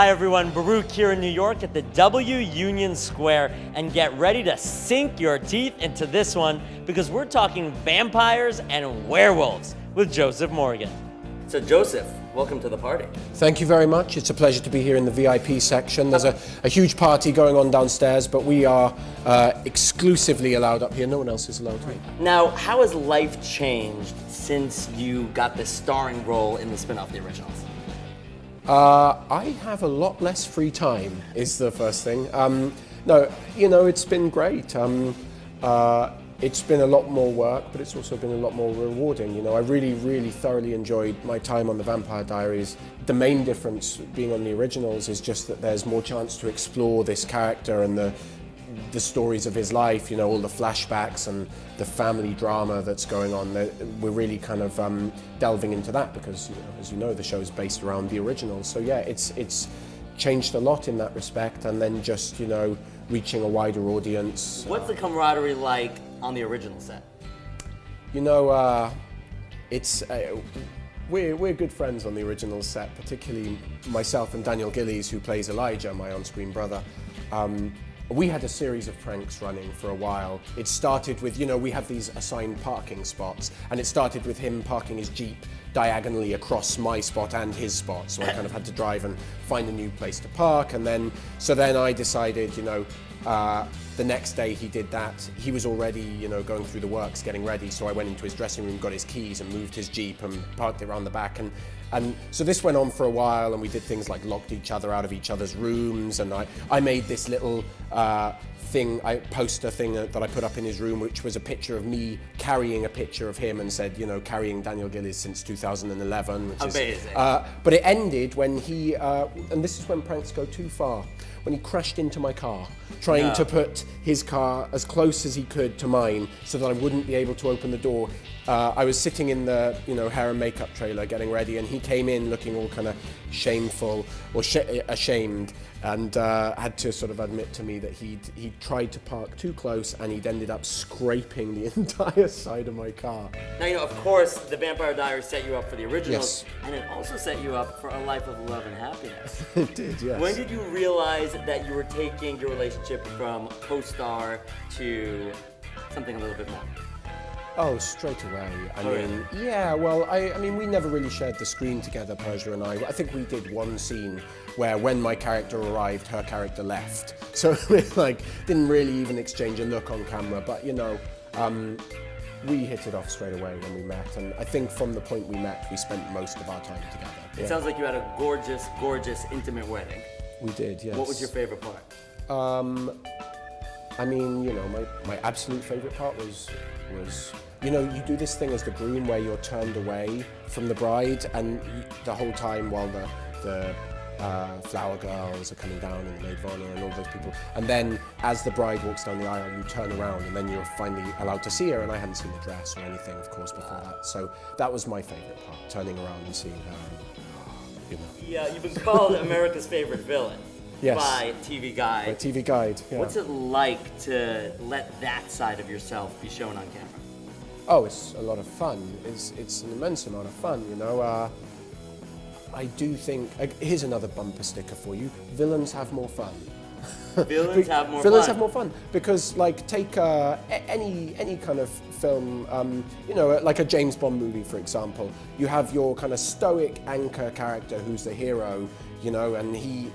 Hi everyone, Baruch here in New York at the W Union Square, and get ready to sink your teeth into this one because we're talking vampires and werewolves with Joseph Morgan. So Joseph, welcome to the party. Thank you very much. It's a pleasure to be here in the VIP section. There's a huge party going on downstairs, but we are exclusively allowed up here. No one else is allowed here. Now, how has life changed since you got this starring role in the spin-off, The Originals? I have a lot less free time, is the first thing. No, you know, it's been great. It's been a lot more work, but it's also been a lot more rewarding. You know, I really, really thoroughly enjoyed my time on The Vampire Diaries. The main difference being on The Originals is just that there's more chance to explore this character and the stories of his life, you know, all the flashbacks and the family drama that's going on. We're really kind of delving into that because, you know, as you know, the show is based around The Originals. So yeah, it's changed a lot in that respect, and then just, you know, reaching a wider audience. What's the camaraderie like on the original set? You know, we're good friends on The Original set, particularly myself and Daniel Gillies, who plays Elijah, my on-screen brother. We had a series of pranks running for a while. It started with, you know, we have these assigned parking spots, and it started with him parking his Jeep diagonally across my spot and his spot, so I kind of had to drive and find a new place to park, and then I decided, you know, the next day he did that. He was already, you know, going through the works, getting ready, so I went into his dressing room, got his keys, and moved his Jeep and parked it around the back, and so this went on for a while, and we did things like locked each other out of each other's rooms, and I made this little poster thing that I put up in his room, which was a picture of me carrying a picture of him and said, you know, carrying Daniel Gillies since 2011. Which amazing. But it ended when he, and this is when pranks go too far, when he crashed into my car, trying to put his car as close as he could to mine so that I wouldn't be able to open the door. I was sitting in the, you know, hair and makeup trailer getting ready, and he came in looking all kind of shameful or ashamed, and had to sort of admit to me that he'd tried to park too close, and he'd ended up scraping the entire side of my car. Now, you know, of course, The Vampire Diaries set you up for the originals, Yes. and it also set you up for a life of love and happiness. It did, yes. When did you realize that you were taking your relationship from co-star to something a little bit more? Oh, straight away. I Oh, mean, yeah, well, I mean, we never really shared the screen together, Persia and I. I think we did one scene where when my character arrived, her character left. So we, like, didn't really even exchange a look on camera, but, you know, we hit it off straight away when we met, and I think from the point we met, we spent most of our time together. It sounds like you had a gorgeous, gorgeous, intimate wedding. We did, yes. What was your favorite part? I mean, you know, my absolute favorite part was, you know, you do this thing as the groom where you're turned away from the bride, and the whole time while the flower girls are coming down and the maid of honor and all those people, and then as the bride walks down the aisle, you turn around, and then you're finally allowed to see her, and I hadn't seen the dress or anything, of course, before that. So that was my favorite part, turning around and seeing her, and, you know. Yeah, you've been called America's favorite villain. Yes. By TV Guide. My TV Guide, yeah. What's it like to let that side of yourself be shown on camera? Oh, it's a lot of fun. It's an immense amount of fun, you know. I do think, here's another bumper sticker for you. Villains have more fun. Villains have more Villains fun. have more fun because, like, take any kind of film, you know, like a James Bond movie, for example. You have your kind of stoic anchor character who's the hero, you know, and he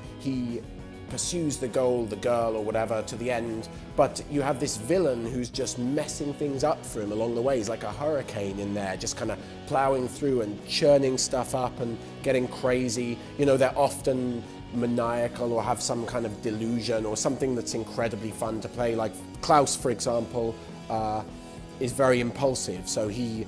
pursues the goal, the girl or whatever, to the end, but you have this villain who's just messing things up for him along the way. He's like a hurricane in there, just kind of plowing through and churning stuff up and getting crazy. You know, they're often maniacal or have some kind of delusion or something that's incredibly fun to play. Like Klaus, for example, is very impulsive, so he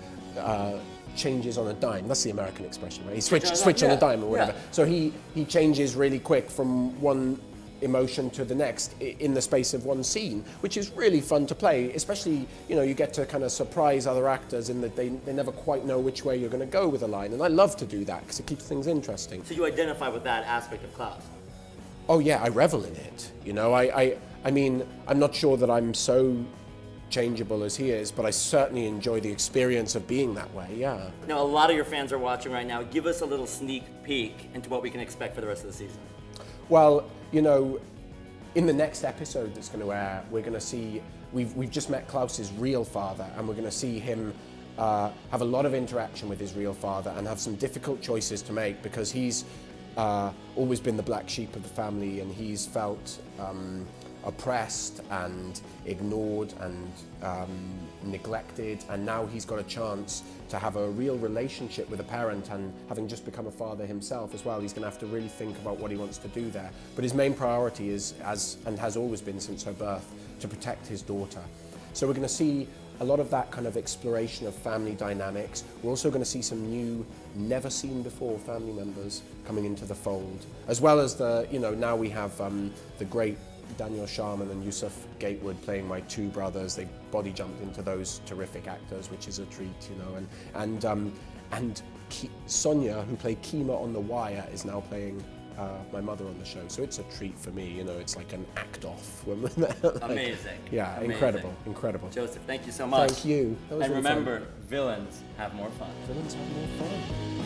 changes on a dime. That's the American expression, right? He switch on a dime or whatever. Yeah. So he changes really quick from one emotion to the next in the space of one scene, which is really fun to play, especially, you know, you get to kind of surprise other actors in that they never quite know which way you're going to go with a line, and I love to do that because it keeps things interesting. So you identify with that aspect of Klaus? Oh yeah, I revel in it. You know, I mean, I'm not sure that I'm so changeable as he is, but I certainly enjoy the experience of being that way, yeah. Now, a lot of your fans are watching right now. Give us a little sneak peek into what we can expect for the rest of the season. Well, you know, in the next episode that's going to air, we're going to see, we've just met Klaus's real father, and we're going to see him have a lot of interaction with his real father and have some difficult choices to make, because he's always been the black sheep of the family, and he's felt oppressed and ignored and neglected, and now he's got a chance to have a real relationship with a parent, and having just become a father himself as well, he's going to have to really think about what he wants to do there. But his main priority is, and has always been since her birth, to protect his daughter. So we're going to see a lot of that kind of exploration of family dynamics. We're also going to see some new, never seen before family members coming into the fold, as well as the, you know, now we have the great Daniel Sharman and Yusuf Gatewood playing my two brothers. They body jumped into those terrific actors, which is a treat, you know. And Sonia, who played Kima on The Wire, is now playing my mother on the show. So it's a treat for me, you know. It's like an act off. Amazing. Yeah, Amazing. incredible. Joseph, thank you so much. Thank you. That was And really fun. remember, villains have more fun. Villains have more fun.